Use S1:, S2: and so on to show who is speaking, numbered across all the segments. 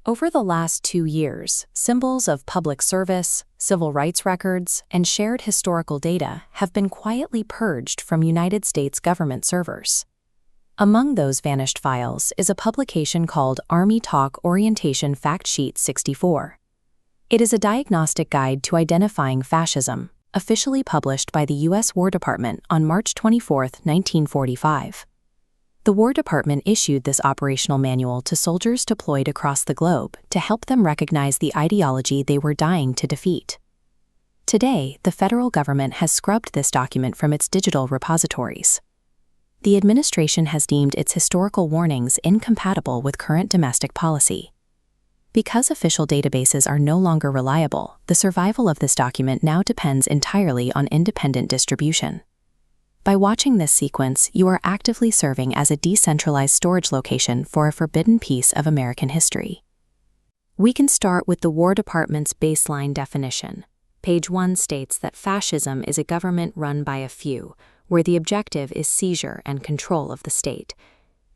S1: Over the last 2 years, symbols of public service, civil rights records, and shared historical data have been quietly purged from United States government servers. Among those vanished files is a publication called Army Talk Orientation Fact Sheet 64. It is a diagnostic guide to identifying fascism, officially published by the U.S. War Department on March 24, 1945. The War Department issued this operational manual to soldiers deployed across the globe to help them recognize the ideology they were dying to defeat. Today, the federal government has scrubbed this document from its digital repositories. The administration has deemed its historical warnings incompatible with current domestic policy. Because official databases are no longer reliable, the survival of this document now depends entirely on independent distribution. By watching this sequence, you are actively serving as a decentralized storage location for a forbidden piece of American history. We can start with the War Department's baseline definition. Page 1 states that fascism is a government run by a few, where the objective is seizure and control of the state.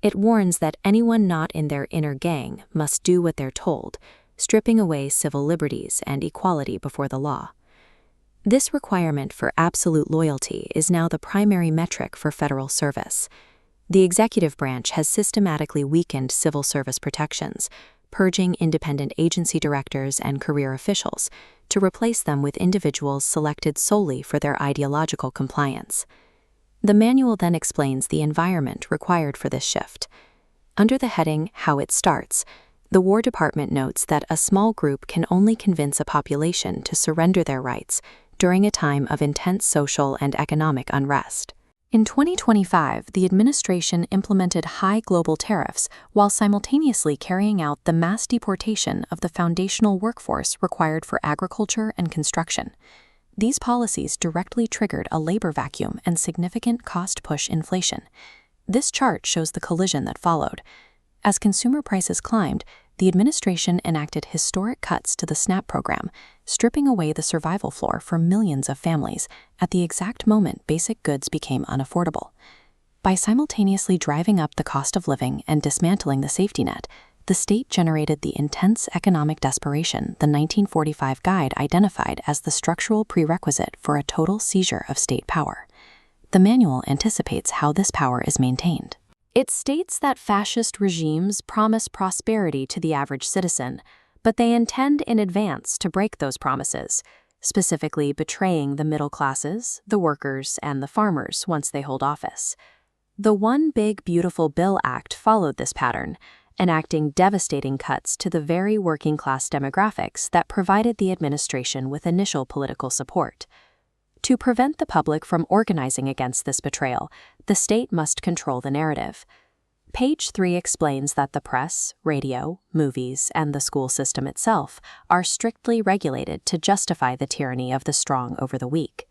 S1: It warns that anyone not in their inner gang must do what they're told, stripping away civil liberties and equality before the law. This requirement for absolute loyalty is now the primary metric for federal service. The executive branch has systematically weakened civil service protections, purging independent agency directors and career officials to replace them with individuals selected solely for their ideological compliance. The manual then explains the environment required for this shift. Under the heading How It Starts, the War Department notes that a small group can only convince a population to surrender their rights during a time of intense social and economic unrest. In 2025, the administration implemented high global tariffs while simultaneously carrying out the mass deportation of the foundational workforce required for agriculture and construction. These policies directly triggered a labor vacuum and significant cost-push inflation. This chart shows the collision that followed. As consumer prices climbed, the administration enacted historic cuts to the SNAP program, stripping away the survival floor for millions of families at the exact moment basic goods became unaffordable. By simultaneously driving up the cost of living and dismantling the safety net, the state generated the intense economic desperation the 1945 guide identified as the structural prerequisite for a total seizure of state power. The manual anticipates how this power is maintained. It states that fascist regimes promise prosperity to the average citizen, but they intend in advance to break those promises, specifically betraying the middle classes, the workers, and the farmers once they hold office. The One Big Beautiful Bill Act followed this pattern, enacting devastating cuts to the very working-class demographics that provided the administration with initial political support. To prevent the public from organizing against this betrayal, the state must control the narrative. Page 3 explains that the press, radio, movies, and the school system itself are strictly regulated to justify the tyranny of the strong over the weak.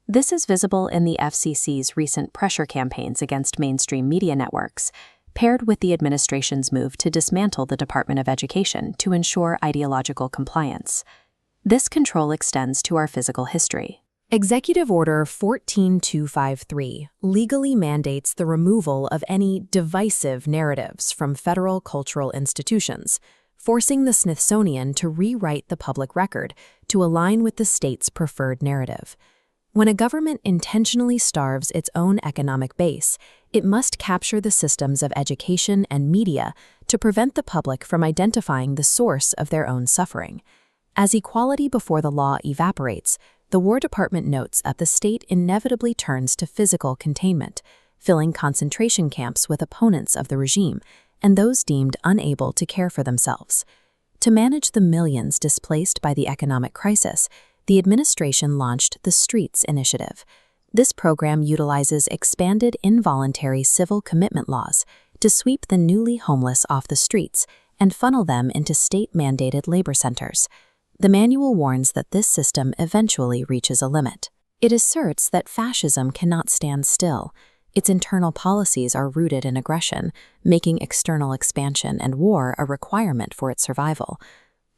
S1: This is visible in the FCC's recent pressure campaigns against mainstream media networks, paired with the administration's move to dismantle the Department of Education to ensure ideological compliance. This control extends to our physical history. Executive Order 14253 legally mandates the removal of any divisive narratives from federal cultural institutions, forcing the Smithsonian to rewrite the public record to align with the state's preferred narrative. When a government intentionally starves its own economic base, it must capture the systems of education and media to prevent the public from identifying the source of their own suffering. As equality before the law evaporates, the War Department notes that the state inevitably turns to physical containment, filling concentration camps with opponents of the regime and those deemed unable to care for themselves. To manage the millions displaced by the economic crisis, the administration launched the Streets Initiative. This program utilizes expanded involuntary civil commitment laws to sweep the newly homeless off the streets and funnel them into state-mandated labor centers. The manual warns that this system eventually reaches a limit. It asserts that fascism cannot stand still. Its internal policies are rooted in aggression, making external expansion and war a requirement for its survival.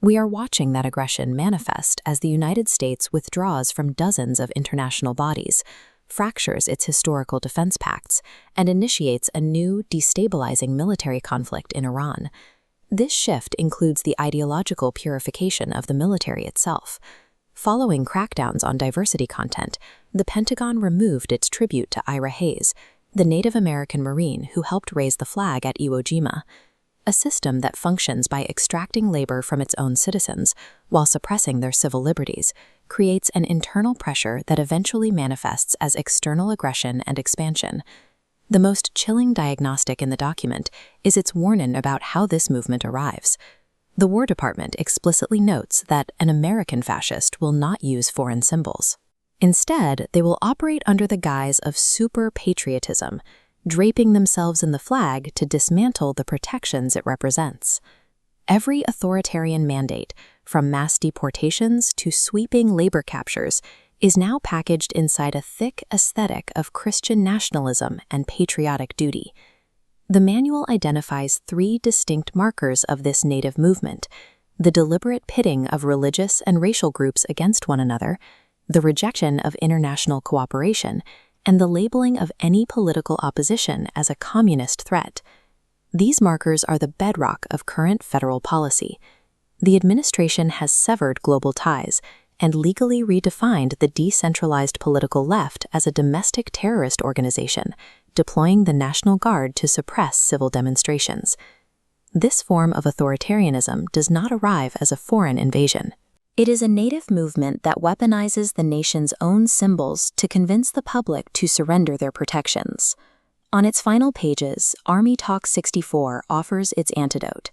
S1: We are watching that aggression manifest as the United States withdraws from dozens of international bodies, fractures its historical defense pacts, and initiates a new, destabilizing military conflict in Iran. This shift includes the ideological purification of the military itself. Following crackdowns on diversity content, the Pentagon removed its tribute to Ira Hayes, the Native American Marine who helped raise the flag at Iwo Jima. A system that functions by extracting labor from its own citizens while suppressing their civil liberties creates an internal pressure that eventually manifests as external aggression and expansion. The most chilling diagnostic in the document is its warning about how this movement arrives. The War Department explicitly notes that an American fascist will not use foreign symbols. Instead, they will operate under the guise of super-patriotism, draping themselves in the flag to dismantle the protections it represents. Every authoritarian mandate, from mass deportations to sweeping labor captures, is now packaged inside a thick aesthetic of Christian nationalism and patriotic duty. The manual identifies 3 distinct markers of this native movement: the deliberate pitting of religious and racial groups against one another, the rejection of international cooperation, and the labeling of any political opposition as a communist threat. These markers are the bedrock of current federal policy. The administration has severed global ties and legally redefined the decentralized political left as a domestic terrorist organization, deploying the National Guard to suppress civil demonstrations. This form of authoritarianism does not arrive as a foreign invasion. It is a native movement that weaponizes the nation's own symbols to convince the public to surrender their protections. On its final pages, Army Talk 64 offers its antidote.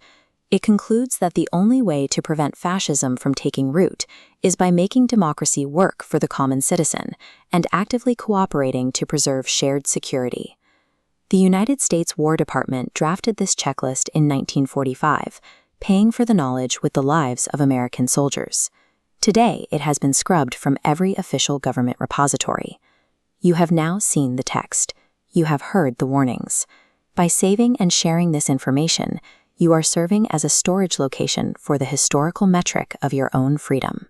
S1: It concludes that the only way to prevent fascism from taking root is by making democracy work for the common citizen and actively cooperating to preserve shared security. The United States War Department drafted this checklist in 1945, paying for the knowledge with the lives of American soldiers. Today, it has been scrubbed from every official government repository. You have now seen the text. You have heard the warnings. By saving and sharing this information, you are serving as a storage location for the historical metric of your own freedom.